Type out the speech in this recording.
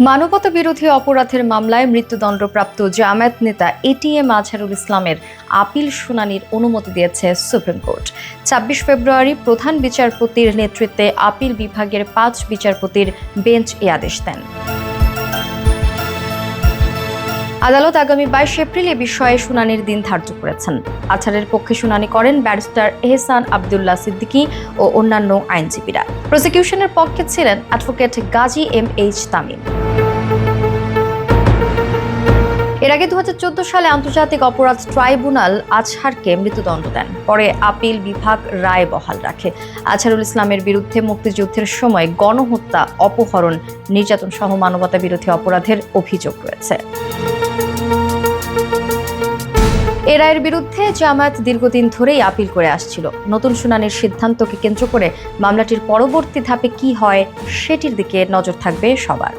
মানবতা বিরোধী অপরাধের মামলায় মৃত্যুদণ্ডপ্রাপ্ত জামায়াত নেতা এটিএম আজহারুল ইসলামের আপিল শুনানির অনুমতি দিয়েছে সুপ্রিম কোর্ট। ২৬ ফেব্রুয়ারি প্রধান বিচারপতির নেতৃত্বে আপিল বিভাগের ৫ বিচারপতির বেঞ্চ এ আদেশ দেন। আদালত আগামী ২২ এপ্রিল এ বিষয়ে শুনানির দিন ধার্য করেছেন। আজহারের পক্ষে শুনানি করেন ব্যারিস্টার এহসান আবদুল্লাহ সিদ্দিকী ও অন্যান্য আইনজীবীরা। প্রসিকিউশনের পক্ষে ছিলেন অ্যাডভোকেট গাজী এম.এইচ. তামিম। এর আগে ২০১৪ সালে আন্তর্জাতিক অপরাধ ট্রাইব্যুনাল আজহারকে মৃত্যুদণ্ড দেন। পরে আপিল বিভাগ রায় বহাল রাখে। আজহারুল ইসলামের বিরুদ্ধে মুক্তিযুদ্ধের সময় গণহত্যা, অপহরণ, নির্যাতন সহ মানবতা বিরোধী অপরাধের অভিযোগ রয়েছে। এ রায়ের বিরুদ্ধে জামায়াত দীর্ঘদিন ধরেই আপিল করে আসছিল। নতুন শুনানির সিদ্ধান্তকে কেন্দ্র করে মামলাটির পরবর্তী ধাপে কি হয় সেটির দিকে নজর থাকবে সবার।